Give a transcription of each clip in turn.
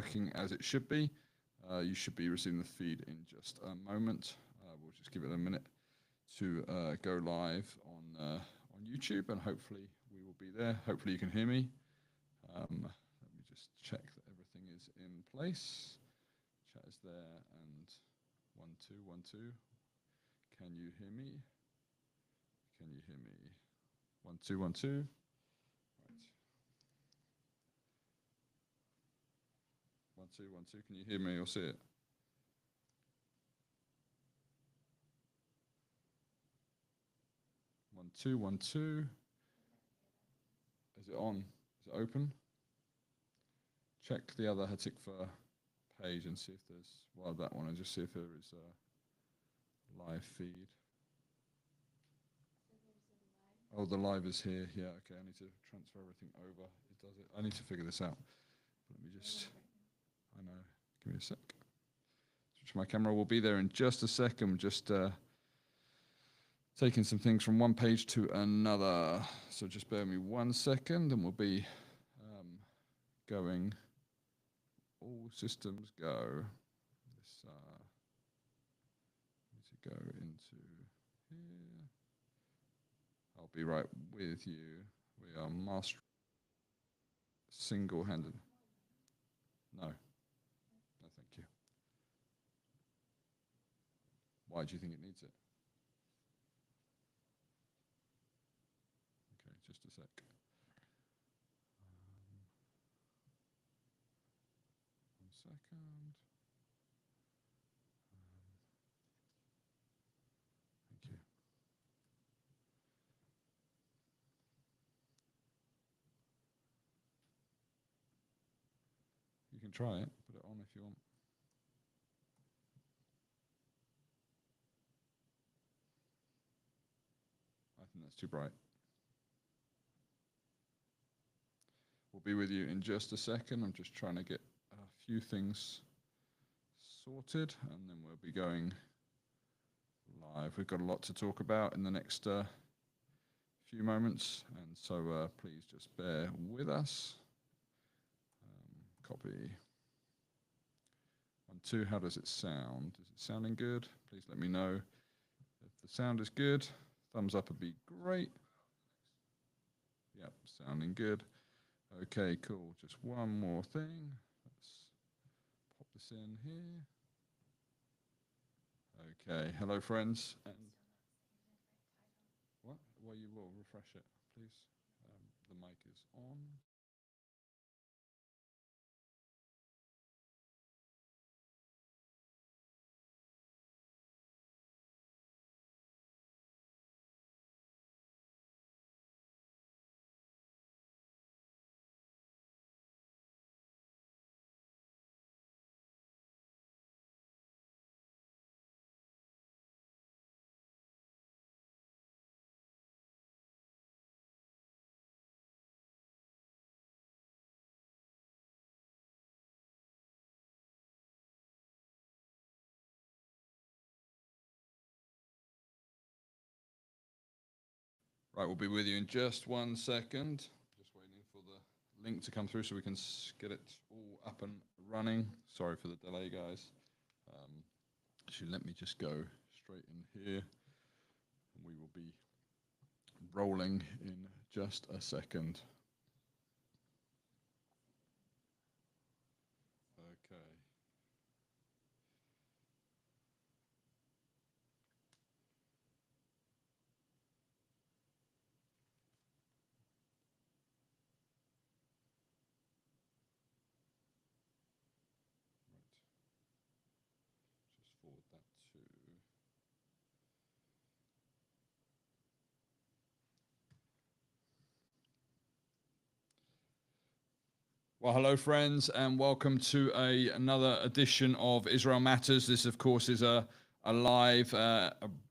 working as it should be. You should be receiving the feed in just a moment. We'll just give it a minute to go live on YouTube, and hopefully we will be there. Hopefully you can hear me. Let me just check that everything is in place. Chat is there, and 1 2 1 2. Can you hear me? Can you hear me? 1 2 1 2. Right. 1 2 1 2. Can you hear me or see it? 1 2 1 2. Is it on? Is it open? Check the other Hatikva page and see if there's, well, that one, and just see if there is a live feed. Oh, the live is here. Yeah, okay. I need to transfer everything over. It does it. I need to figure this out. Let me just, I know. Give me a sec. Switch my camera. We'll be there in just a second. Just taking some things from one page to another. So just bear with me 1 second, and we'll be going. All systems go. This need to go into here. I'll be right with you. We are master single-handed. No. No, thank you. Why do you think it needs it? Okay, just a sec. Second. Thank you. You can try it. Put it on if you want. I think that's too bright. We'll be with you in just a second. I'm just trying to get a few things sorted, and then we'll be going live. We've got a lot to talk about in the next few moments, and so please just bear with us. Copy. 1 2. How does it sound? Is it sounding good? Please let me know if the sound is good. Thumbs up would be great. Yep, sounding good. Okay, cool. Just one more thing. Pop this in here. Okay, hello friends. And what? Well, you will refresh it, please. The mic is on. Right, we'll be with you in just 1 second. Just waiting for the link to come through so we can get it all up and running. Sorry for the delay, guys. Actually, let me just go straight in here. We will be rolling in just a second. Okay. Forward that to well, hello friends, and welcome to another edition of Israel Matters. This, of course, is a live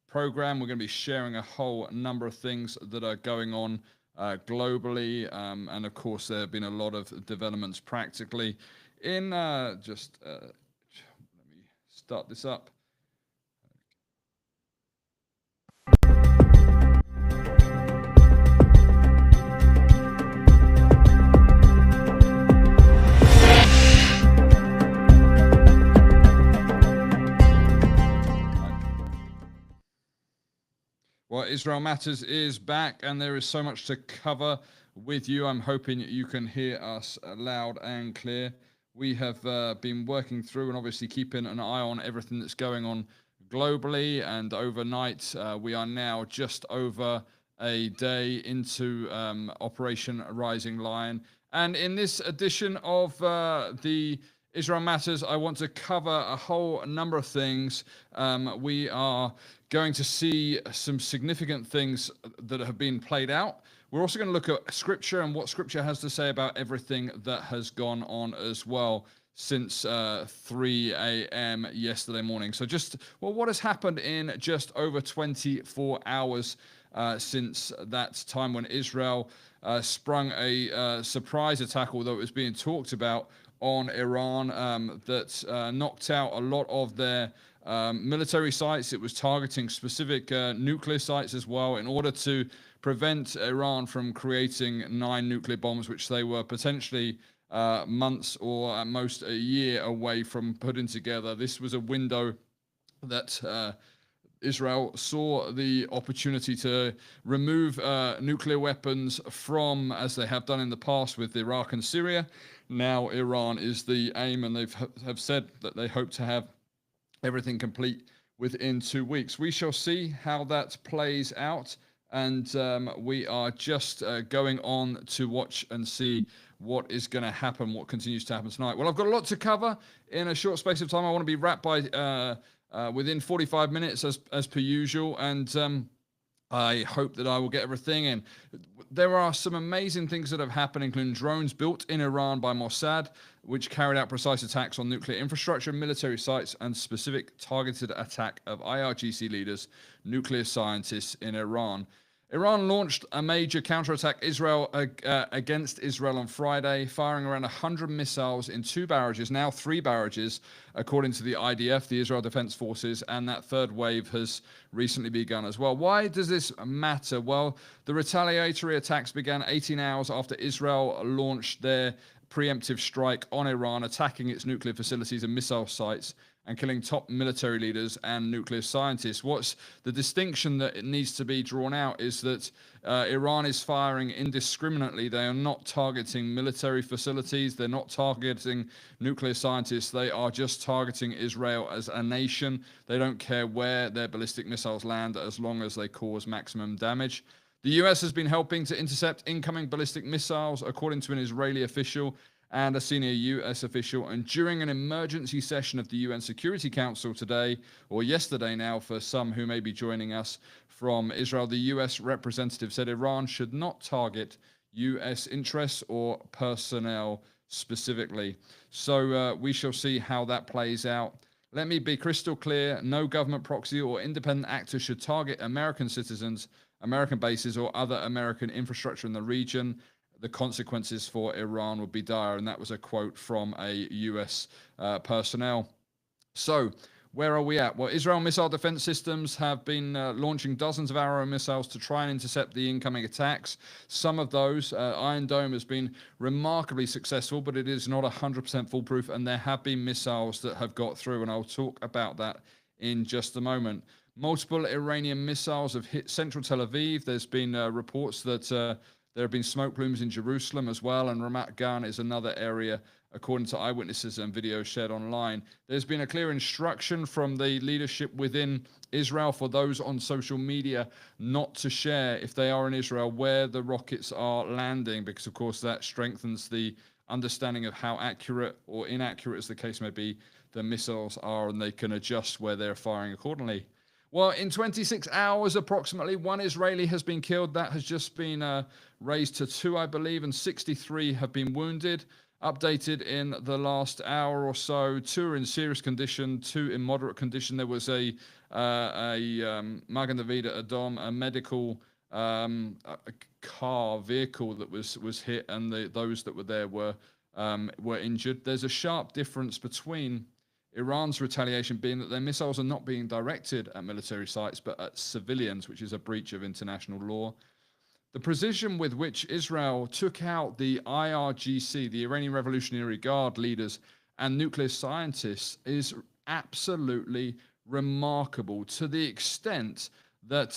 program. We're going to be sharing a whole number of things that are going on globally, and of course there have been a lot of developments practically in let me start this up. Israel Matters is back, and there is so much to cover with you. I'm hoping you can hear us loud and clear. We have been working through and obviously keeping an eye on everything that's going on globally, and overnight we are now just over a day into Operation Rising Lion. And in this edition of the Israel Matters, I want to cover a whole number of things. We are going to see some significant things that have been played out. We're also going to look at Scripture and what Scripture has to say about everything that has gone on as well since 3 a.m. yesterday morning. So what has happened in just over 24 hours since that time when Israel sprung a surprise attack, although it was being talked about, on Iran that knocked out a lot of their military sites. It was targeting specific nuclear sites as well in order to prevent Iran from creating 9 nuclear bombs, which they were potentially months or at most a year away from putting together. This was a window that Israel saw the opportunity to remove nuclear weapons from, as they have done in the past with Iraq and Syria. Now Iran is the aim, and have said that they hope to have everything complete within 2 weeks. We shall see how that plays out, and we are just going on to watch and see what is going to happen, what continues to happen tonight. Well, I've got a lot to cover in a short space of time. I want to be wrapped by within 45 minutes as per usual, and I hope that I will get everything in. There are some amazing things that have happened, including drones built in Iran by Mossad, which carried out precise attacks on nuclear infrastructure, military sites, and specific targeted attack of IRGC leaders, nuclear scientists in Iran. Iran launched a major counterattack against Israel on Friday, firing around 100 missiles in 2 barrages, now 3 barrages, according to the IDF, the Israel Defense Forces, and that third wave has recently begun as well. Why does this matter? Well, the retaliatory attacks began 18 hours after Israel launched their preemptive strike on Iran, attacking its nuclear facilities and missile sites and killing top military leaders and nuclear scientists. What's the distinction that needs to be drawn out is that Iran is firing indiscriminately. They are not targeting military facilities. They're not targeting nuclear scientists. They are just targeting Israel as a nation. They don't care where their ballistic missiles land as long as they cause maximum damage. The US has been helping to intercept incoming ballistic missiles, according to an Israeli official and a senior US official. And during an emergency session of the UN Security Council today, or yesterday now for some who may be joining us from Israel, the US representative said Iran should not target US interests or personnel specifically. So we shall see how that plays out. Let me be crystal clear. No government proxy or independent actor should target American citizens, American bases, or other American infrastructure in the region. The consequences for Iran would be dire, and that was a quote from a US personnel. So, where are we at? Well, Israel missile defense systems have been launching dozens of Arrow missiles to try and intercept the incoming attacks. Some of those, Iron Dome has been remarkably successful, but it is not 100% foolproof, and there have been missiles that have got through, and I'll talk about that in just a moment. Multiple Iranian missiles have hit central Tel Aviv. There's been reports that there have been smoke plumes in Jerusalem as well, and Ramat Gan is another area, according to eyewitnesses and videos shared online. There's been a clear instruction from the leadership within Israel for those on social media not to share, if they are in Israel, where the rockets are landing, because, of course, that strengthens the understanding of how accurate or inaccurate, as the case may be, the missiles are, and they can adjust where they're firing accordingly. Well, in 26 hours, approximately, 1 Israeli has been killed. That has just been raised to 2, I believe, and 63 have been wounded. Updated in the last hour or so, 2 are in serious condition, 2 in moderate condition. There was a Magen David Adom, a medical vehicle that was hit, and those that were there were injured. There's a sharp difference between Iran's retaliation being that their missiles are not being directed at military sites, but at civilians, which is a breach of international law. The precision with which Israel took out the IRGC, the Iranian Revolutionary Guard leaders, and nuclear scientists is absolutely remarkable, to the extent that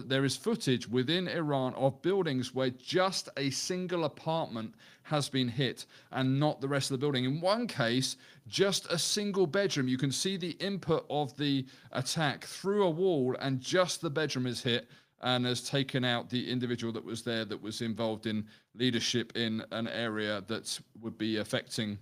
there is footage within Iran of buildings where just a single apartment has been hit and not the rest of the building. In one case, just a single bedroom. You can see the input of the attack through a wall, and just the bedroom is hit and has taken out the individual that was there, that was involved in leadership in an area that would be affecting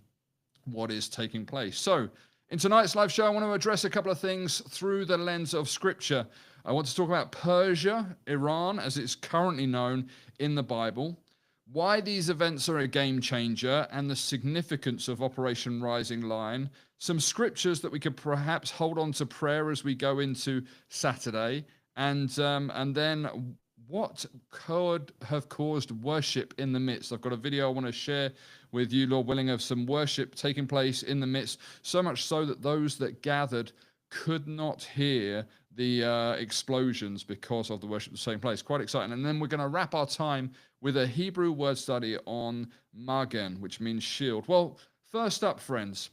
what is taking place. So, in tonight's live show, I want to address a couple of things through the lens of Scripture. I want to talk about Persia, Iran, as it's currently known in the Bible, why these events are a game changer, and the significance of Operation Rising Lion, some scriptures that we could perhaps hold on to prayer as we go into Saturday, and then what could have caused worship in the midst. I've got a video I want to share with you, Lord willing, of some worship taking place in the midst, so much so that those that gathered could not hear the explosions because of the worship at the same place. Quite exciting. And then we're going to wrap our time with a Hebrew word study on magen, which means shield. Well, first up, friends,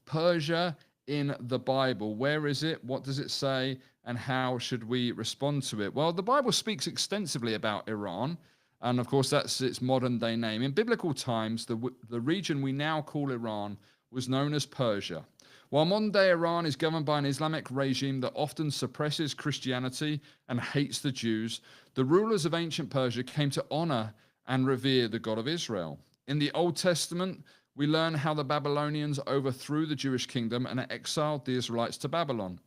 Persia in the Bible. Where is it? What does it say? And how should we respond to it? Well, the Bible speaks extensively about Iran, and of course that's its modern day name. In biblical times, the region we now call Iran was known as Persia. While modern day Iran is governed by an Islamic regime that often suppresses Christianity and hates the Jews, the rulers of ancient Persia came to honor and revere the God of Israel. In the Old Testament, we learn how the Babylonians overthrew the Jewish kingdom and exiled the Israelites to Babylon.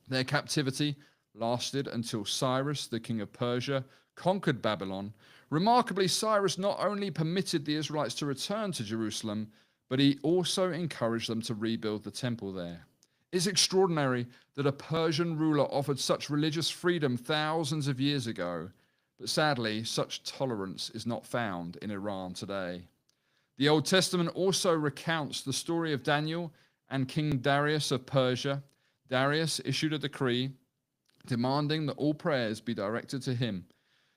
Their captivity lasted until Cyrus, the king of Persia, conquered Babylon. Remarkably, Cyrus not only permitted the Israelites to return to Jerusalem, but he also encouraged them to rebuild the temple there. It's extraordinary that a Persian ruler offered such religious freedom thousands of years ago, but sadly, such tolerance is not found in Iran today. The Old Testament also recounts the story of Daniel and King Darius of Persia. Darius issued a decree demanding that all prayers be directed to him.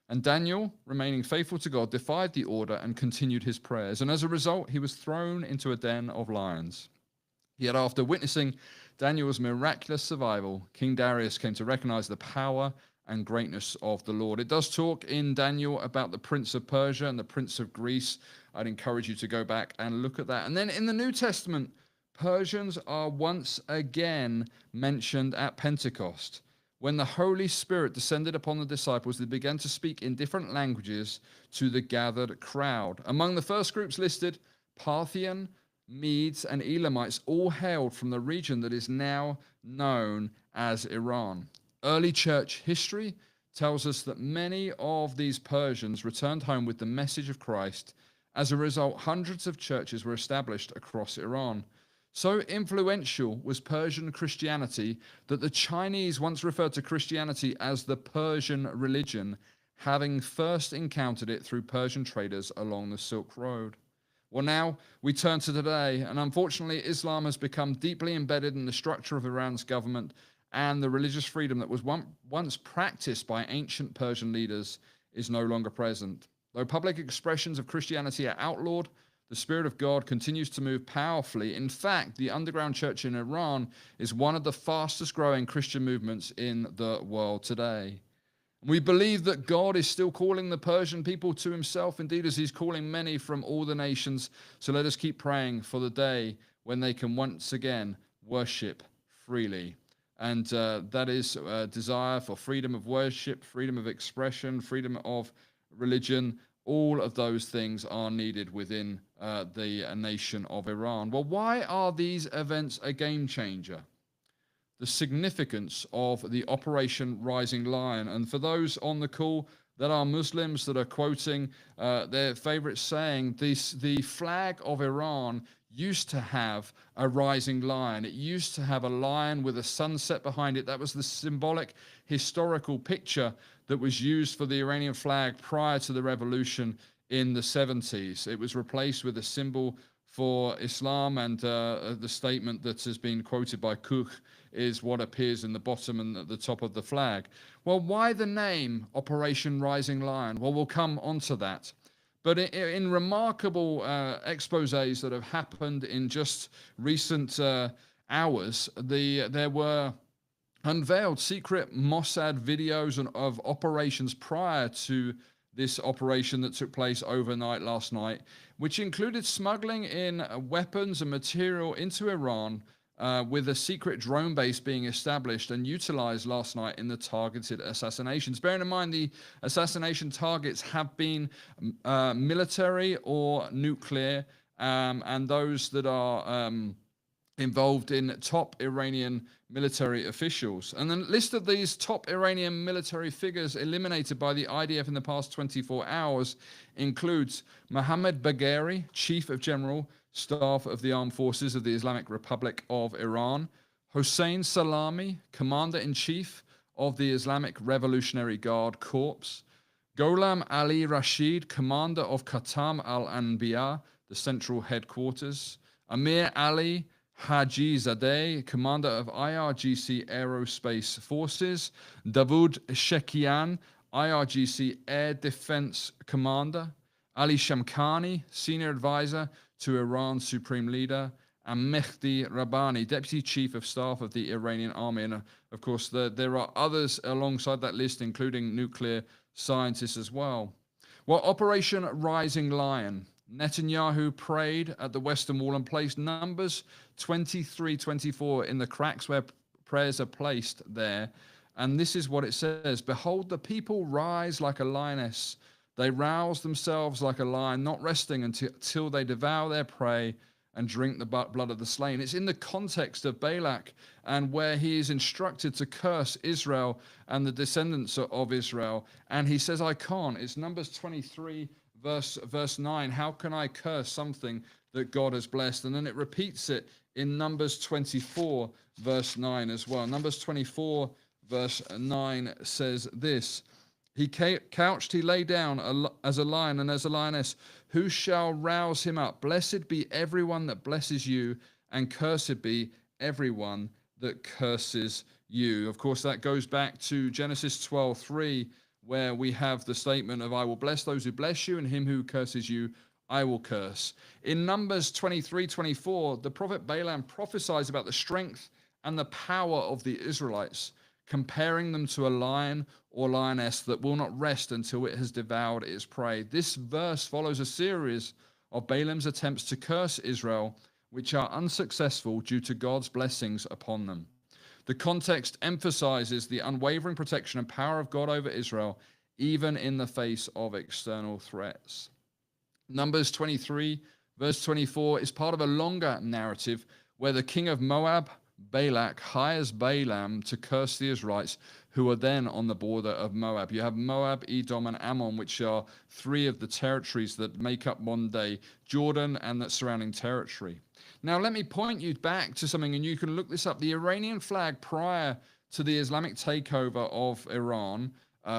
And Daniel, remaining faithful to God, defied the order and continued his prayers. And as a result, he was thrown into a den of lions. Yet after witnessing Daniel's miraculous survival, King Darius came to recognize the power and greatness of the Lord. It does talk in Daniel about the prince of Persia and the prince of Greece. I'd encourage you to go back and look at that. And then in the New Testament, Persians are once again mentioned at Pentecost. When the Holy Spirit descended upon the disciples, they began to speak in different languages to the gathered crowd. Among the first groups listed, Parthian, Medes, and Elamites all hailed from the region that is now known as Iran. Early church history tells us that many of these Persians returned home with the message of Christ. As a result, hundreds of churches were established across Iran. So influential was Persian Christianity that the Chinese once referred to Christianity as the Persian religion, having first encountered it through Persian traders along the Silk Road. Well, now we turn to today, and unfortunately, Islam has become deeply embedded in the structure of Iran's government, and the religious freedom that was once practiced by ancient Persian leaders is no longer present. Though public expressions of Christianity are outlawed, the Spirit of God continues to move powerfully. In fact, the underground church in Iran is one of the fastest growing Christian movements in the world today. We believe that God is still calling the Persian people to himself, indeed, as he's calling many from all the nations. So let us keep praying for the day when they can once again worship freely. And that is a desire for freedom of worship, freedom of expression, freedom of religion. All of those things are needed within the nation of Iran. Well, why are these events a game changer? The significance of the Operation Rising Lion. And for those on the call that are Muslims that are quoting their favorite saying, the flag of Iran used to have a rising lion. It used to have a lion with a sunset behind it. That was the symbolic historical picture that was used for the Iranian flag prior to the revolution in the 70s. It was replaced with a symbol for Islam, and the statement that has been quoted by Koch is what appears in the bottom and at the top of the flag. Well, why the name Operation Rising Lion? Well, we'll come onto that. But in remarkable exposés that have happened in just recent hours, there were unveiled secret Mossad videos of operations prior to this operation that took place overnight last night, which included smuggling in weapons and material into Iran, with a secret drone base being established and utilized last night in the targeted assassinations. Bearing in mind, the assassination targets have been military or nuclear, and those that are involved in top Iranian military officials. And the list of these top Iranian military figures eliminated by the IDF in the past 24 hours includes Mohammad Bagheri, Chief of General Staff of the Armed Forces of the Islamic Republic of Iran, Hossein Salami, Commander-in-Chief of the Islamic Revolutionary Guard Corps, Gholam Ali Rashid, Commander of Qatam al-Anbiya, the central headquarters, Amir Ali Haji Zadeh, Commander of IRGC Aerospace Forces, Davud Shekian, IRGC Air Defense Commander, Ali Shamkhani, Senior Advisor to Iran's Supreme Leader, and Mehdi Rabbani, Deputy Chief of Staff of the Iranian Army. And of course, there are others alongside that list, including nuclear scientists as well. Well, Operation Rising Lion. Netanyahu prayed at the Western Wall and placed Numbers 23-24 in the cracks where prayers are placed there. And this is what it says: "Behold, the people rise like a lioness. They rouse themselves like a lion, not resting until they devour their prey and drink the blood of the slain." It's in the context of Balak and where he is instructed to curse Israel and the descendants of Israel. And he says, I can't. It's Numbers 23, verse 9. How can I curse something that God has blessed? And then it repeats it in Numbers 24, verse 9 as well. Numbers 24, verse 9 says this: "He couched, he lay down as a lion and as a lioness. Who shall rouse him up? Blessed be everyone that blesses you, and cursed be everyone that curses you." Of course, that goes back to Genesis 12:3, where we have the statement of, "I will bless those who bless you, and him who curses you, I will curse." In Numbers 23:24, the prophet Balaam prophesies about the strength and the power of the Israelites, comparing them to a lion or lioness that will not rest until it has devoured its prey. This verse follows a series of Balaam's attempts to curse Israel, which are unsuccessful due to God's blessings upon them. The context emphasizes the unwavering protection and power of God over Israel, even in the face of external threats. Numbers 23, verse 24, is part of a longer narrative where the king of Moab, Balak, hires Balaam to curse the Israelites, who are then on the border of Moab. You have Moab, Edom, and Ammon, which are three of the territories that make up modern-day Jordan and that surrounding territory. Now, let me point you back to something, and you can look this up. The Iranian flag prior to the Islamic takeover of Iran,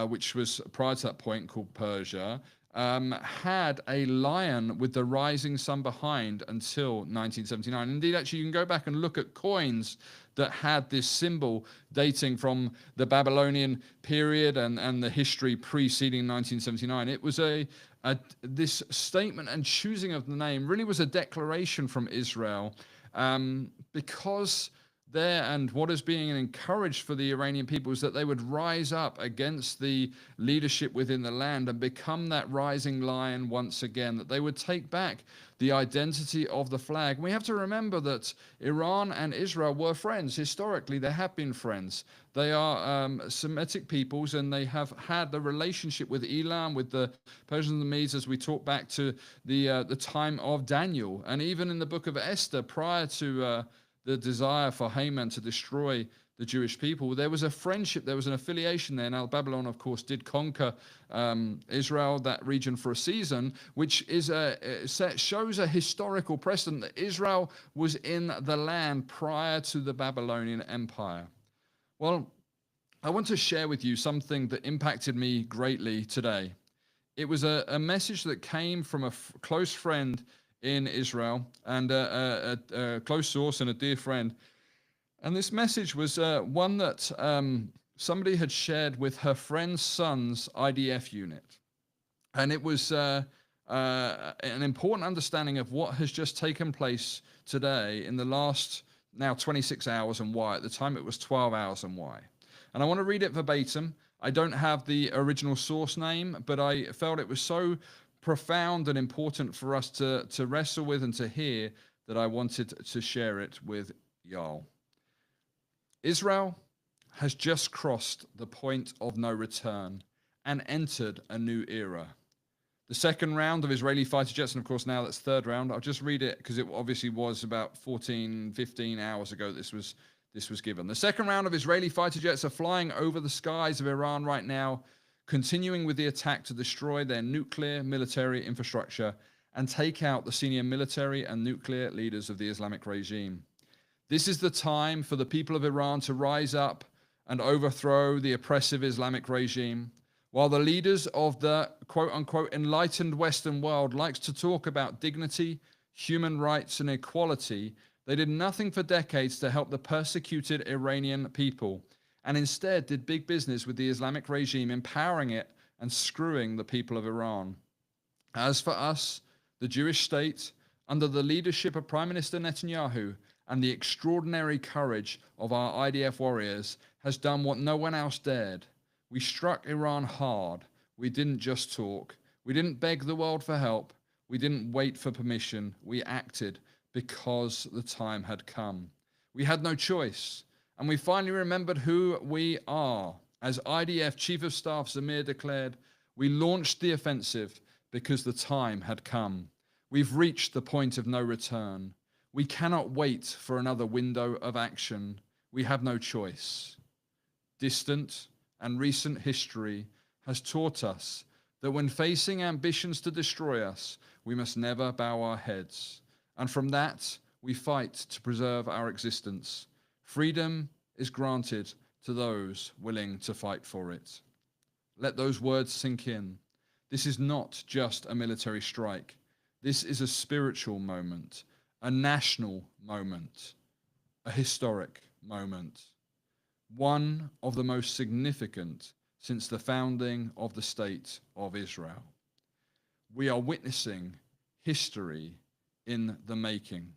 which was prior to that point called Persia, had a lion with the rising sun behind until 1979. Indeed, actually, you can go back and look at coins that had this symbol dating from the Babylonian period and the history preceding 1979. It was this statement and choosing of the name really was a declaration from Israel, because there, and what is being encouraged for the Iranian people is that they would rise up against the leadership within the land and become that rising lion once again, that they would take back the identity of the flag. And we have to remember that Iran and Israel were friends. Historically, they have been friends. They are Semitic peoples, and they have had the relationship with Elam, with the Persians and the Medes, as we talk back to the time of Daniel. And even in the book of Esther, prior to the desire for Haman to destroy the Jewish people, there was a friendship, there was an affiliation there. Now, Babylon, of course, did conquer Israel, that region, for a season, which is shows a historical precedent that Israel was in the land prior to the Babylonian Empire. Well, I want to share with you something that impacted me greatly today. It was a message that came from a close friend in Israel, and a close source and a dear friend. And this message was one that somebody had shared with her friend's son's IDF unit. And it was an important understanding of what has just taken place today in the last now 26 hours and why. At the time, it was 12 hours and why. And I want to read it verbatim. I don't have the original source name, but I felt it was so profound and important for us to wrestle with and to hear that I wanted to share it with y'all. Israel has just crossed the point of no return and entered a new era. The second round of Israeli fighter jets, and of course now that's third round. I'll just read it because it obviously was about 14, 15 hours ago this was given. The second round of Israeli fighter jets are flying over the skies of Iran right now, continuing with the attack to destroy their nuclear military infrastructure and take out the senior military and nuclear leaders of the Islamic regime. This is the time for the people of Iran to rise up and overthrow the oppressive Islamic regime. While the leaders of the quote-unquote enlightened Western world likes to talk about dignity, human rights, and equality, they did nothing for decades to help the persecuted Iranian people, and instead did big business with the Islamic regime, empowering it and screwing the people of Iran. As for us, the Jewish state, under the leadership of Prime Minister Netanyahu and the extraordinary courage of our IDF warriors, has done what no one else dared. We struck Iran hard. We didn't just talk. We didn't beg the world for help. We didn't wait for permission. We acted because the time had come. We had no choice. And we finally remembered who we are. As IDF Chief of Staff Zamir declared, we launched the offensive because the time had come. We've reached the point of no return. We cannot wait for another window of action. We have no choice. Distant and recent history has taught us that when facing ambitions to destroy us, we must never bow our heads. And from that, we fight to preserve our existence. Freedom is granted to those willing to fight for it. Let those words sink in. This is not just a military strike. This is a spiritual moment, a national moment, a historic moment. One of the most significant since the founding of the State of Israel. We are witnessing history in the making,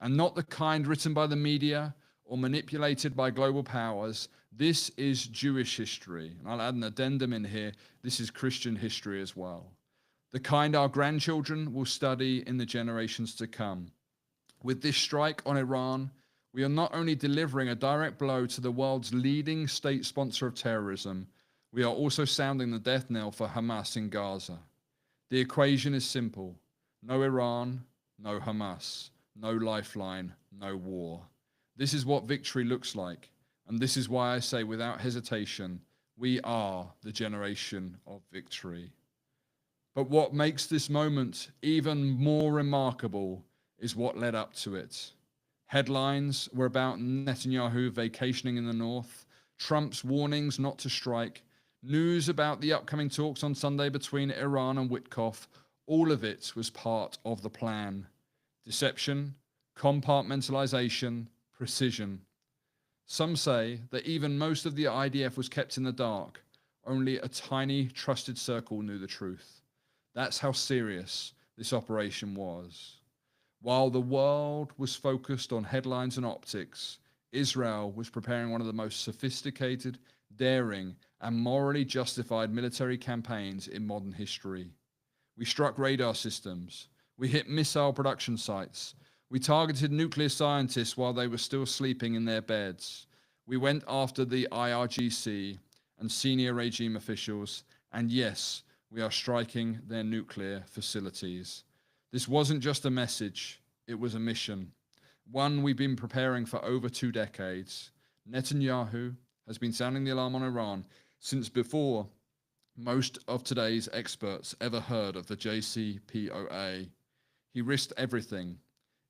and not the kind written by the media or manipulated by global powers. This is Jewish history. And I'll add an addendum in here. This is Christian history as well. The kind our grandchildren will study in the generations to come. With this strike on Iran, we are not only delivering a direct blow to the world's leading state sponsor of terrorism, we are also sounding the death knell for Hamas in Gaza. The equation is simple. No Iran, no Hamas, no lifeline, no war. This is what victory looks like. And this is why I say without hesitation, we are the generation of victory. But what makes this moment even more remarkable is what led up to it. Headlines were about Netanyahu vacationing in the north, Trump's warnings not to strike, news about the upcoming talks on Sunday between Iran and Witkoff. All of it was part of the plan. Deception, compartmentalization, precision. Some say that even most of the IDF was kept in the dark. Only a tiny, trusted circle knew the truth. That's how serious this operation was. While the world was focused on headlines and optics, Israel was preparing one of the most sophisticated, daring, and morally justified military campaigns in modern history. We struck radar systems. We hit missile production sites. We targeted nuclear scientists while they were still sleeping in their beds. We went after the IRGC and senior regime officials, and yes, we are striking their nuclear facilities. This wasn't just a message, it was a mission. One we've been preparing for over 2 decades. Netanyahu has been sounding the alarm on Iran since before most of today's experts ever heard of the JCPOA. He risked everything,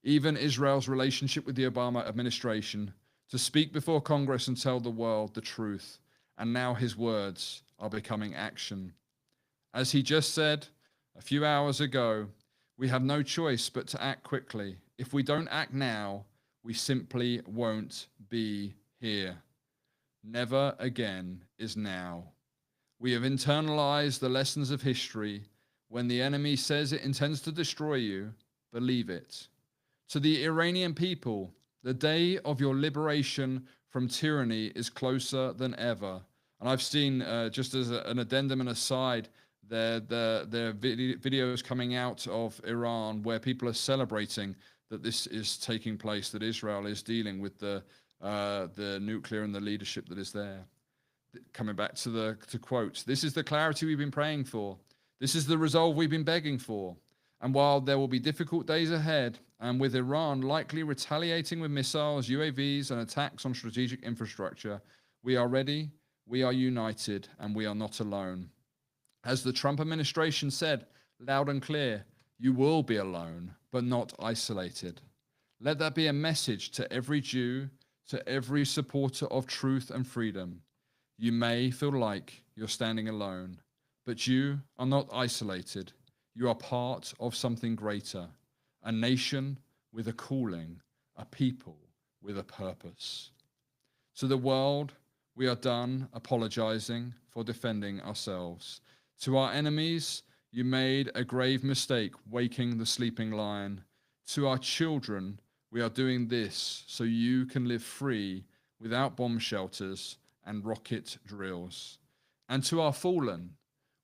even Israel's relationship with the Obama administration, to speak before Congress and tell the world the truth. And now his words are becoming action. As he just said a few hours ago, we have no choice but to act quickly. If we don't act now, we simply won't be here. Never again is now. We have internalized the lessons of history. When the enemy says it intends to destroy you, believe it. To the Iranian people, The day of your liberation from tyranny is closer than ever. And I've seen, just as an addendum and aside, there videos coming out of Iran where people are celebrating that this is taking place, that Israel is dealing with the nuclear and the leadership that is there. Coming back to the quote, this is the clarity we've been praying for. This is the resolve we've been begging for. And while there will be difficult days ahead, and with Iran likely retaliating with missiles, UAVs, and attacks on strategic infrastructure, we are ready, we are united, and we are not alone. As the Trump administration said loud and clear, you will be alone, but not isolated. Let that be a message to every Jew, to every supporter of truth and freedom. You may feel like you're standing alone, but you are not isolated. You are part of something greater, a nation with a calling, a people with a purpose. To the world, we are done apologizing for defending ourselves. To our enemies, you made a grave mistake waking the sleeping lion. To our children, we are doing this so you can live free without bomb shelters and rocket drills. And to our fallen,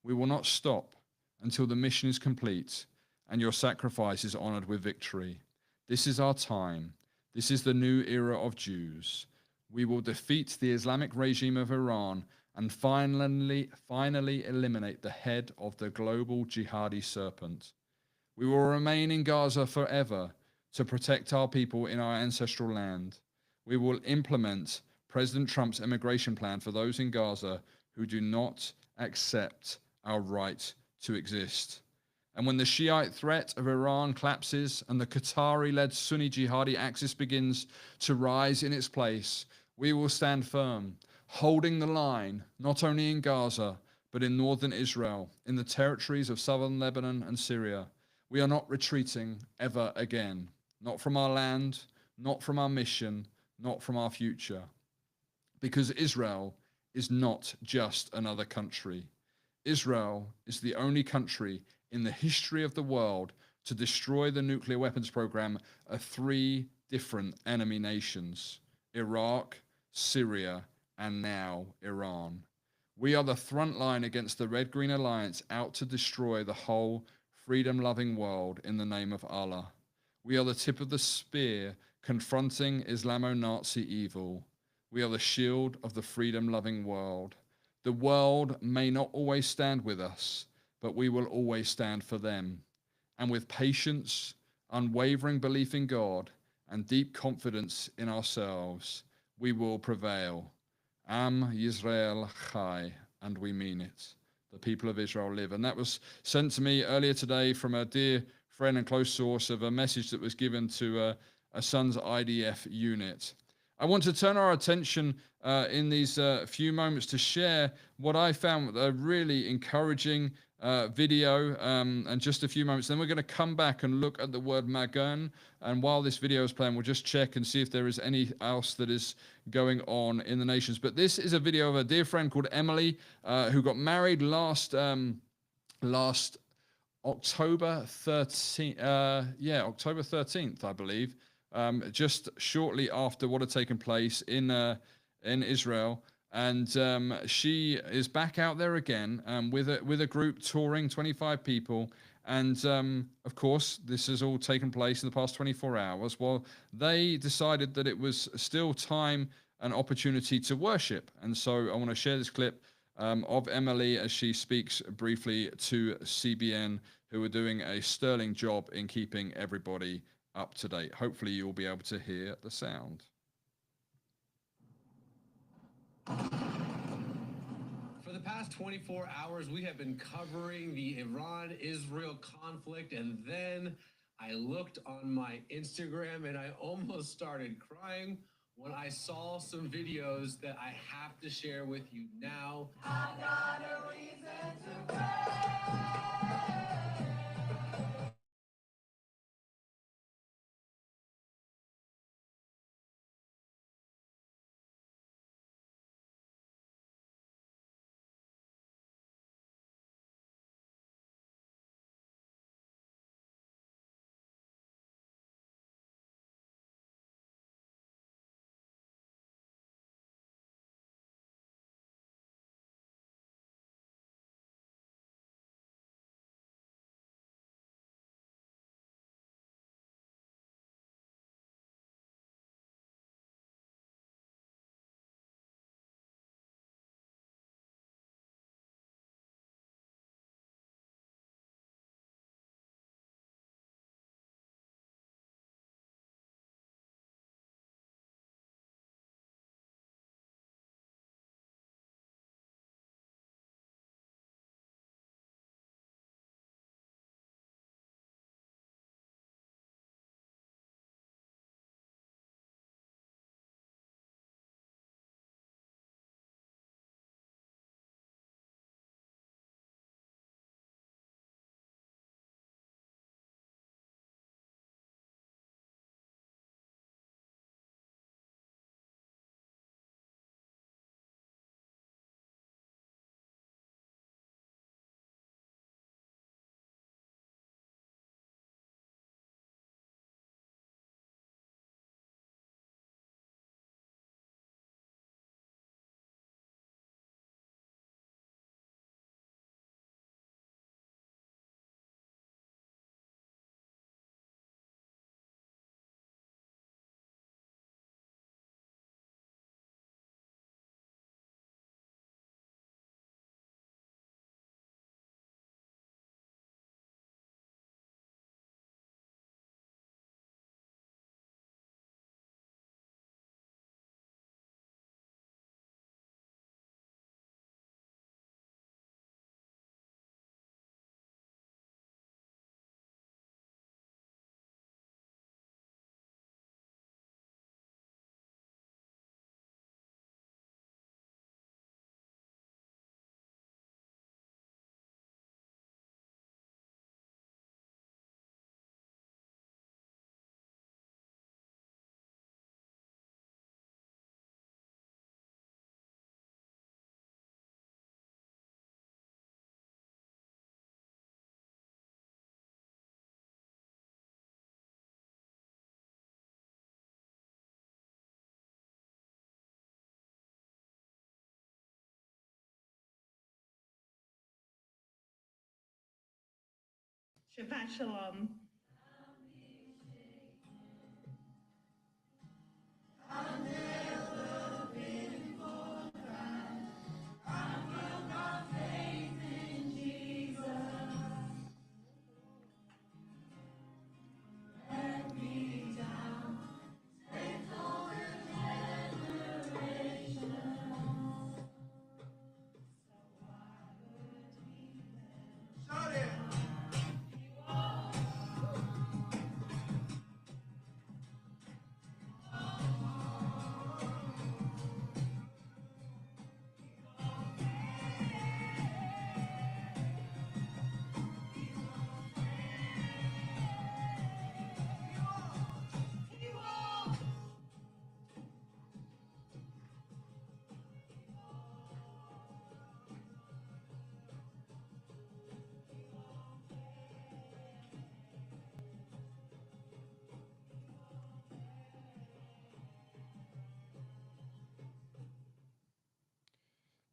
we will not stop until the mission is complete and your sacrifice is honored with victory. This is our time. This is the new era of Jews. We will defeat the Islamic regime of Iran and finally eliminate the head of the global jihadi serpent. We will remain in Gaza forever to protect our people in our ancestral land. We will implement President Trump's immigration plan for those in Gaza who do not accept our right to exist. And when the Shiite threat of Iran collapses and the Qatari-led Sunni jihadi axis begins to rise in its place, we will stand firm, holding the line, not only in Gaza, but in northern Israel, in the territories of southern Lebanon and Syria. We are not retreating ever again, not from our land, not from our mission, not from our future. Because Israel is not just another country. Israel is the only country in the history of the world to destroy the nuclear weapons program of 3 different enemy nations: Iraq, Syria, and now Iran. We are the front line against the Red-Green Alliance out to destroy the whole freedom-loving world in the name of Allah. We are the tip of the spear confronting Islamo-Nazi evil. We are the shield of the freedom-loving world. The world may not always stand with us, but we will always stand for them. And with patience, unwavering belief in God, and deep confidence in ourselves, we will prevail. Am Yisrael Chai, and we mean it. The people of Israel live. And that was sent to me earlier today from a dear friend and close source of a message that was given to a son's IDF unit. I want to turn our attention in these few moments to share what I found a really encouraging video, and just a few moments. Then we're going to come back and look at the word magan. And while this video is playing, we'll just check and see if there is any else that is going on in the nations. But this is a video of a dear friend called Emily, who got married last October 13th. October 13th, I believe. Just shortly after what had taken place in Israel, and she is back out there again with a group touring 25 people, and of course this has all taken place in the past 24 hours. Well, they decided that it was still time and opportunity to worship, and so I want to share this clip of Emily as she speaks briefly to CBN, who are doing a sterling job in keeping everybody up to date. Hopefully you'll be able to hear the sound. For the past 24 hours, we have been covering the Iran-Israel conflict, and then I looked on my Instagram and I almost started crying when I saw some videos that I have to share with you now. I got a reason to pray. Shabbat Shalom.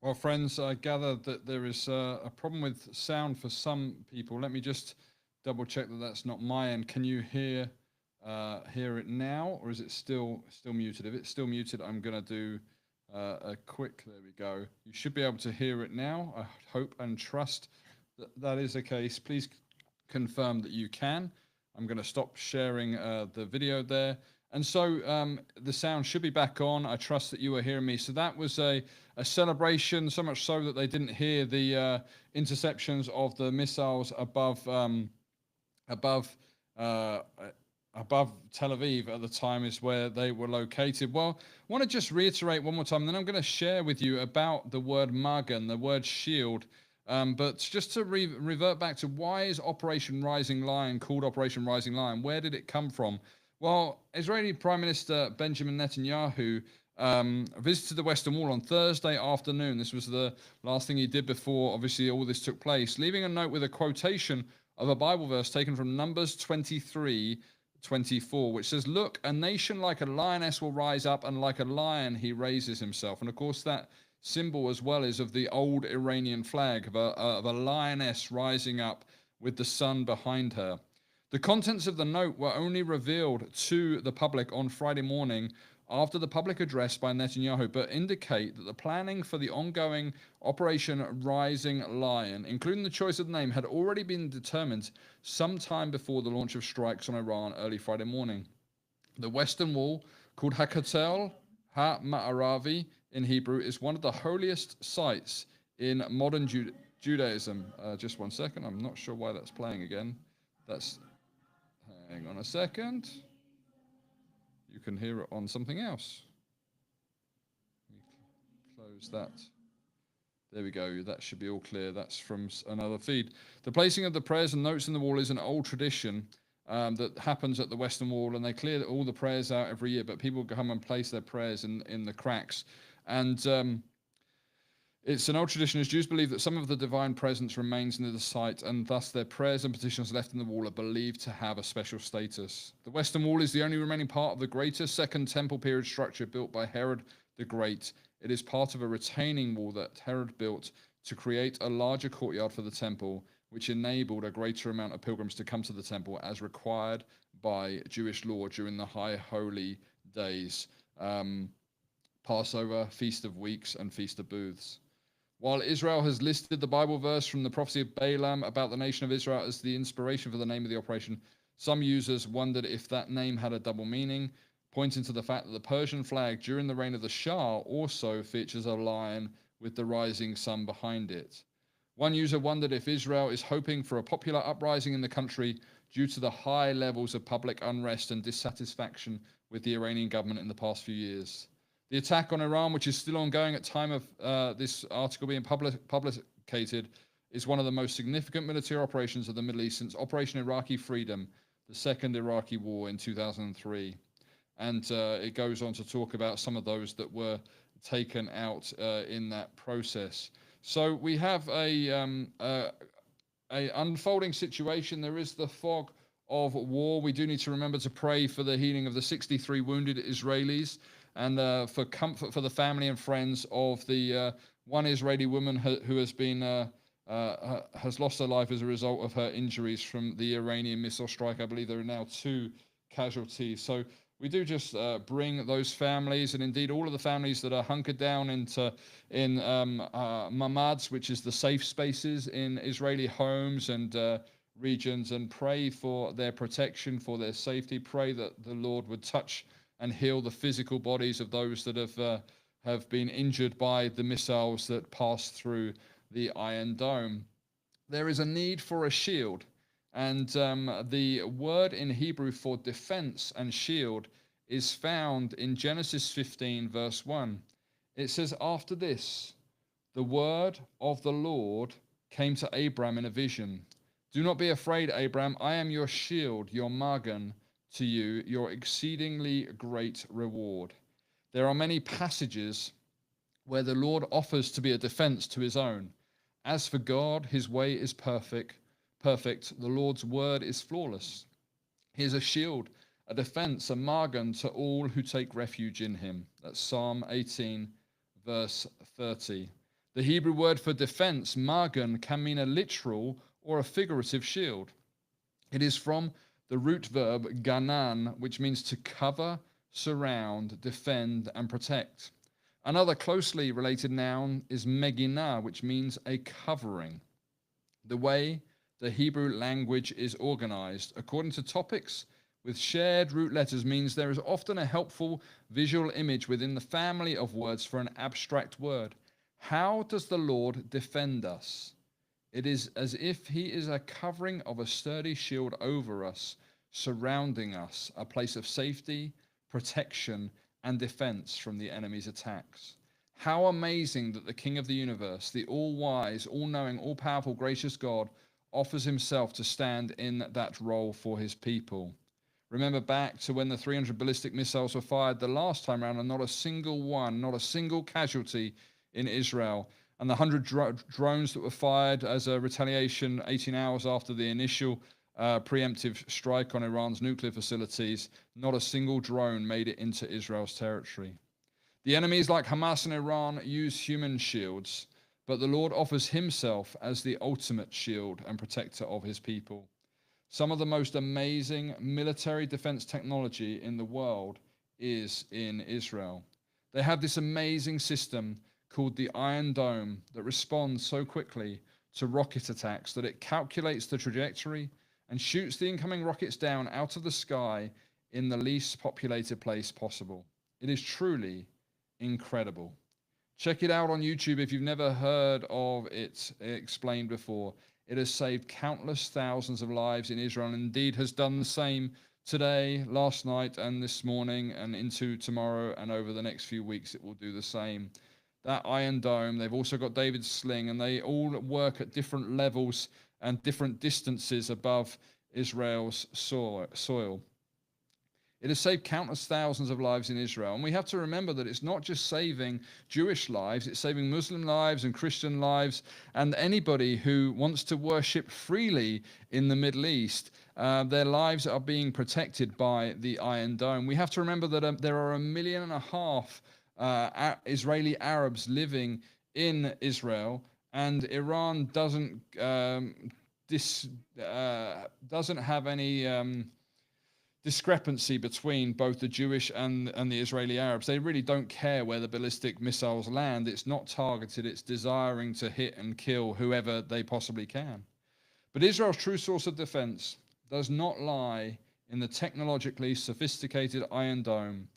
Well, friends, I gather that there is a problem with sound for some people. Let me just double check that that's not my end. Can you hear it now, or is it still muted? If it's still muted, I'm going to do a quick. There we go. You should be able to hear it now. I hope and trust that that is the case. Please confirm that you can. I'm going to stop sharing the video there. And so the sound should be back on. I trust that you are hearing me. So that was a celebration, so much so that they didn't hear the interceptions of the missiles above Tel Aviv at the time is where they were located. Well, I want to just reiterate one more time, then I'm going to share with you about the word magen, the word shield. But just to revert back to why is Operation Rising Lion called Operation Rising Lion? Where did it come from? Well, Israeli Prime Minister Benjamin Netanyahu visited the Western Wall on Thursday afternoon. This was the last thing he did before, obviously, all this took place, leaving a note with a quotation of a Bible verse taken from Numbers 23:24, which says, "Look, a nation like a lioness will rise up, and like a lion he raises himself." And of course, that symbol as well is of the old Iranian flag of a lioness rising up with the sun behind her. The contents of the note were only revealed to the public on Friday morning after the public address by Netanyahu, but indicate that the planning for the ongoing Operation Rising Lion, including the choice of the name, had already been determined sometime before the launch of strikes on Iran early Friday morning. The Western Wall, called Hakotel HaMa'aravi in Hebrew, is one of the holiest sites in modern Judaism. Just one second, I'm not sure why that's playing again. Hang on a second. You can hear it on something else. Let me close that. There we go. That should be all clear. That's from another feed. The placing of the prayers and notes in the wall is an old tradition that happens at the Western Wall, and they clear all the prayers out every year, but people come and place their prayers in the cracks. And it's an old tradition as Jews believe that some of the divine presence remains near the site, and thus their prayers and petitions left in the wall are believed to have a special status. The Western Wall is the only remaining part of the greater Second Temple period structure built by Herod the Great. It is part of a retaining wall that Herod built to create a larger courtyard for the temple, which enabled a greater amount of pilgrims to come to the temple as required by Jewish law during the high holy days, Passover, Feast of Weeks, and Feast of Booths. While Israel has listed the Bible verse from the prophecy of Balaam about the nation of Israel as the inspiration for the name of the operation, some users wondered if that name had a double meaning, pointing to the fact that the Persian flag during the reign of the Shah also features a lion with the rising sun behind it. One user wondered if Israel is hoping for a popular uprising in the country due to the high levels of public unrest and dissatisfaction with the Iranian government in the past few years. The attack on Iran, which is still ongoing at time of this article being publicated, is one of the most significant military operations of the Middle East since Operation Iraqi Freedom, the Second Iraqi War in 2003. And it goes on to talk about some of those that were taken out in that process. So we have a unfolding situation. There is the fog of war. We do need to remember to pray for the healing of the 63 wounded Israelis, and for comfort for the family and friends of the one Israeli woman who has been has lost her life as a result of her injuries from the Iranian missile strike. I believe there are now 2 casualties. So we do just bring those families, and indeed all of the families that are hunkered down in mamads, which is the safe spaces in Israeli homes and regions, and pray for their protection, for their safety. Pray that the Lord would touch and heal the physical bodies of those that have been injured by the missiles that passed through the Iron Dome. There is a need for a shield, and the word in Hebrew for defense and shield is found in Genesis 15, verse 1. It says, "After this, the word of the Lord came to Abram in a vision. Do not be afraid, Abram. I am your shield, your magen to you, your exceedingly great reward." There are many passages where the Lord offers to be a defense to his own. As for God, his way is perfect. The Lord's word is flawless. He is a shield, a defense, a magen to all who take refuge in him. That's Psalm 18, verse 30. The Hebrew word for defense, magen, can mean a literal or a figurative shield. It is from the root verb ganan, which means to cover, surround, defend, and protect. Another closely related noun is meginah, which means a covering. The way the Hebrew language is organized according to topics with shared root letters means there is often a helpful visual image within the family of words for an abstract word. How does the Lord defend us? It is as if he is a covering of a sturdy shield over us, surrounding us, a place of safety, protection, and defense from the enemy's attacks. How amazing that the King of the universe, the all-wise, all-knowing, all-powerful, gracious God, offers himself to stand in that role for his people. Remember back to when the 300 ballistic missiles were fired the last time around, and not a single one, not a single casualty in Israel. And the 100 drones that were fired as a retaliation 18 hours after the initial preemptive strike on Iran's nuclear facilities, not a single drone made it into Israel's territory. The enemies like Hamas and Iran use human shields, but the Lord offers himself as the ultimate shield and protector of his people. Some of the most amazing military defense technology in the world is in Israel. They have this amazing system called the Iron Dome that responds so quickly to rocket attacks that it calculates the trajectory and shoots the incoming rockets down out of the sky in the least populated place possible. It is truly incredible. Check it out on YouTube if you've never heard of it explained before. It has saved countless thousands of lives in Israel, and indeed has done the same today, last night, and this morning, and into tomorrow, and over the next few weeks it will do the same. That Iron Dome, they've also got David's sling, and they all work at different levels and different distances above Israel's soil. It has saved countless thousands of lives in Israel. And we have to remember that it's not just saving Jewish lives, it's saving Muslim lives and Christian lives, and anybody who wants to worship freely in the Middle East. Their lives are being protected by the Iron Dome. We have to remember that there are 1.5 million Israeli Arabs living in Israel, and Iran doesn't have any discrepancy between both the Jewish and the Israeli Arabs. They really don't care where the ballistic missiles land. It's not targeted. It's desiring to hit and kill whoever they possibly can. But Israel's true source of defense does not lie in the technologically sophisticated Iron Dome.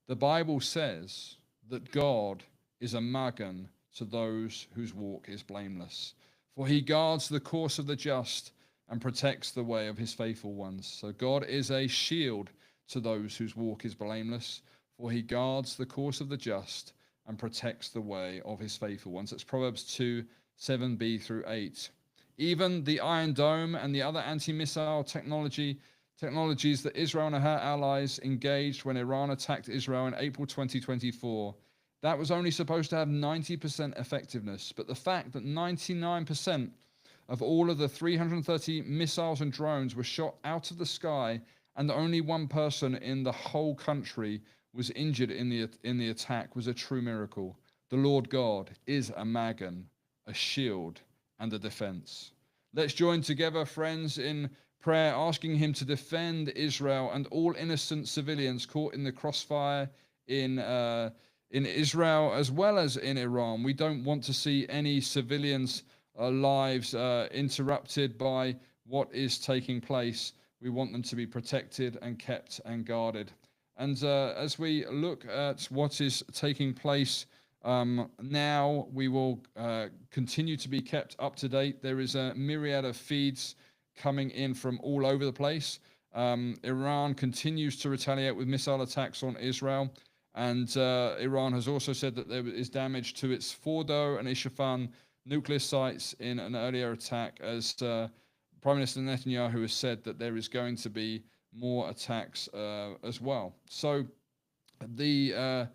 The Bible says that God is a magen to those whose walk is blameless, for he guards the course of the just and protects the way of his faithful ones. So God is a shield to those whose walk is blameless, for he guards the course of the just and protects the way of his faithful ones. That's Proverbs 2, 7b through 8. Even the Iron Dome and the other anti-missile technologies that Israel and her allies engaged when Iran attacked Israel in April 2024, that was only supposed to have 90% effectiveness. But the fact that 99% of all of the 330 missiles and drones were shot out of the sky, and only one person in the whole country was injured in the attack, was a true miracle. The Lord God is a magen, a shield, and a defense. Let's join together, friends, in prayer, asking him to defend Israel and all innocent civilians caught in the crossfire in Israel as well as in Iran. We don't want to see any civilians' lives interrupted by what is taking place. We want them to be protected and kept and guarded. And as we look at what is taking place now, we will continue to be kept up to date. There is a myriad of feeds coming in from all over the place. Iran continues to retaliate with missile attacks on Israel. And Iran has also said that there is damage to its Fordo and Isfahan nuclear sites in an earlier attack, as Prime Minister Netanyahu has said that there is going to be more attacks as well. So the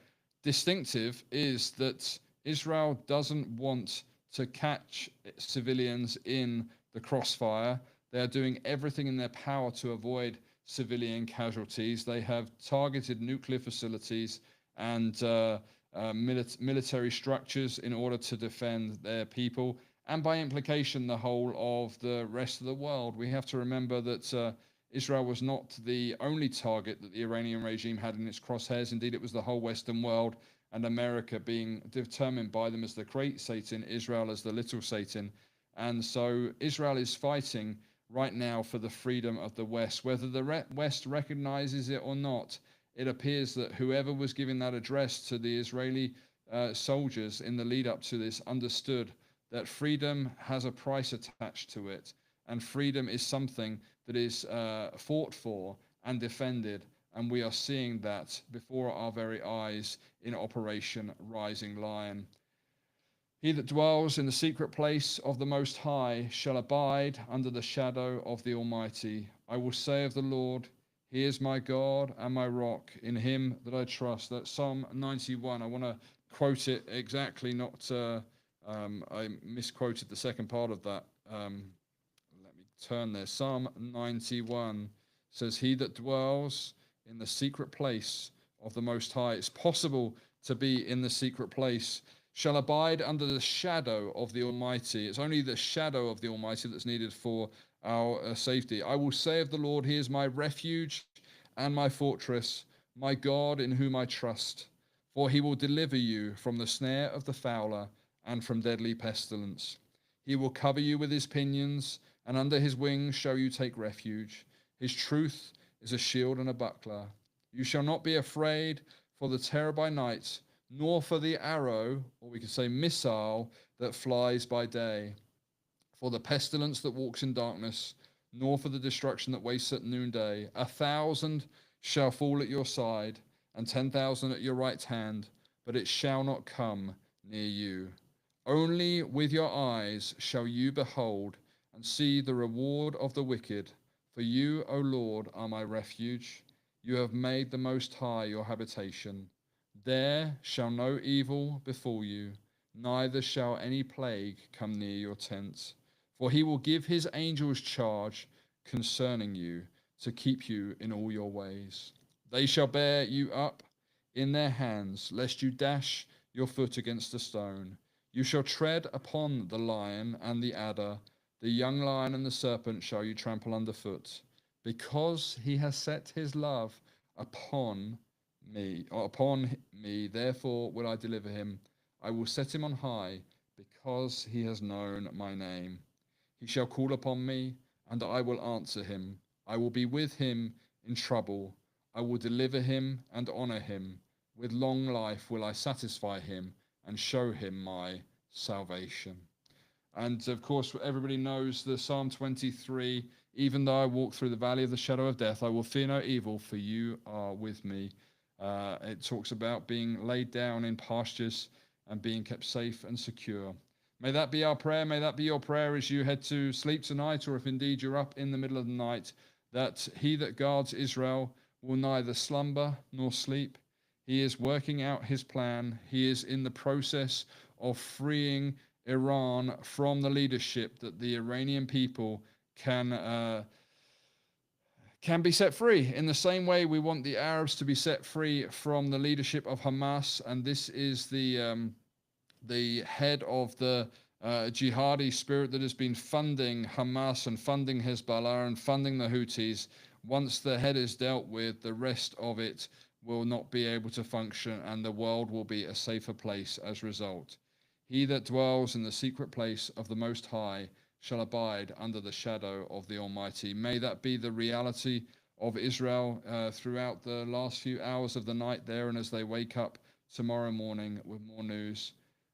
distinctive is that Israel doesn't want to catch civilians in the crossfire. They are doing everything in their power to avoid civilian casualties. They have targeted nuclear facilities and military structures in order to defend their people, and by implication, the whole of the rest of the world. We have to remember that Israel was not the only target that the Iranian regime had in its crosshairs. Indeed, it was the whole Western world, and America being determined by them as the great Satan, Israel as the little Satan. And so Israel is fighting right now for the freedom of the West. Whether the West recognizes it or not, it appears that whoever was giving that address to the Israeli soldiers in the lead up to this understood that freedom has a price attached to it, and freedom is something that is fought for and defended, and we are seeing that before our very eyes in Operation Rising Lion. He that dwells in the secret place of the Most High shall abide under the shadow of the Almighty. I will say of the Lord, He is my God and my rock, in Him that I trust. That's Psalm 91. I want to quote it exactly, not I misquoted the second part of that. Let me turn there. Psalm 91 says, He that dwells in the secret place of the Most High. It's possible to be in the secret place. Shall abide under the shadow of the Almighty. It's only the shadow of the Almighty that's needed for our safety. I will say of the Lord, He is my refuge and my fortress, my God in whom I trust. For He will deliver you from the snare of the fowler and from deadly pestilence. He will cover you with His pinions, and under His wings shall you take refuge. His truth is a shield and a buckler. You shall not be afraid for the terror by night, nor for the arrow, or we could say missile, that flies by day, for the pestilence that walks in darkness, nor for the destruction that wastes at noonday. 1,000 shall fall at your side, and 10,000 at your right hand, but it shall not come near you. Only with your eyes shall you behold and see the reward of the wicked. For you, O Lord, are my refuge. You have made the Most High your habitation. There shall no evil befall you, neither shall any plague come near your tent. For He will give His angels charge concerning you, to keep you in all your ways. They shall bear you up in their hands, lest you dash your foot against a stone. You shall tread upon the lion and the adder, the young lion and the serpent shall you trample underfoot. Because He has set His love upon me, therefore will I deliver him. I will set him on high, because he has known my name. He shall call upon me, and I will answer him. I will be with him in trouble. I will deliver him and honor him. With long life will I satisfy him and show him my salvation. And of course, everybody knows the Psalm 23, even though I walk through the valley of the shadow of death, I will fear no evil, for you are with me. It talks about being laid down in pastures and being kept safe and secure. May that be our prayer. May that be your prayer as you head to sleep tonight, or if indeed you're up in the middle of the night, that He that guards Israel will neither slumber nor sleep. He is working out His plan. He is in the process of freeing Iran from the leadership, that the Iranian people can be set free. In the same way, we want the Arabs to be set free from the leadership of Hamas, and this is the head of the jihadi spirit that has been funding Hamas and funding Hezbollah and funding the Houthis, once the head is dealt with, the rest of it will not be able to function, and the world will be a safer place as a result. He that dwells in the secret place of the Most High shall abide under the shadow of the Almighty. May that be the reality of Israel throughout the last few hours of the night there, and as they wake up tomorrow morning with more news.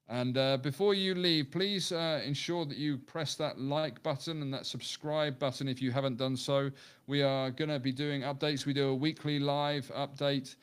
And before you leave, please ensure that you press that like button and that subscribe button if you haven't done so. We are going to be doing updates. We do a weekly live update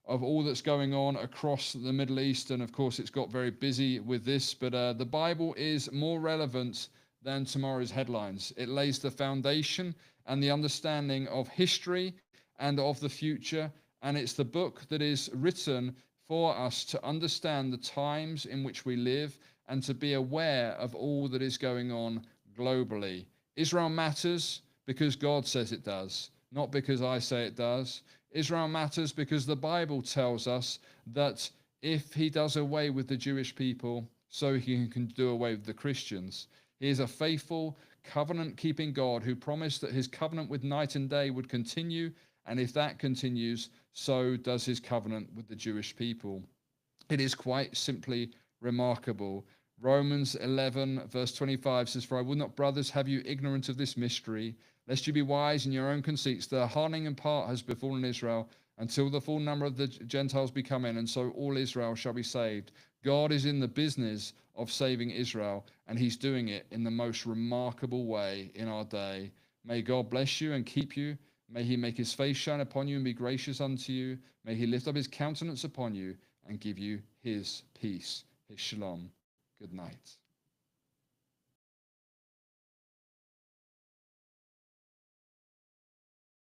of all that's going on across the Middle East. And of course, it's got very busy with this, but the Bible is more relevant than tomorrow's headlines. It lays the foundation and the understanding of history and of the future. And it's the book that is written for us to understand the times in which we live and to be aware of all that is going on globally. Israel matters because God says it does, not because I say it does. Israel matters because the Bible tells us that if he does away with the Jewish people, so he can do away with the Christians. He is a faithful, covenant-keeping God who promised that his covenant with night and day would continue, and if that continues, so does his covenant with the Jewish people. It is quite simply remarkable. Romans 11, verse 25 says, "For I would not, brothers, have you ignorant of this mystery, lest you be wise in your own conceits. The hardening in part has befallen Israel, until the full number of the Gentiles be come in, and so all Israel shall be saved." God is in the business of saving Israel, and he's doing it in the most remarkable way in our day. May God bless you and keep you. May he make his face shine upon you and be gracious unto you. May he lift up his countenance upon you and give you his peace, his shalom. Good night.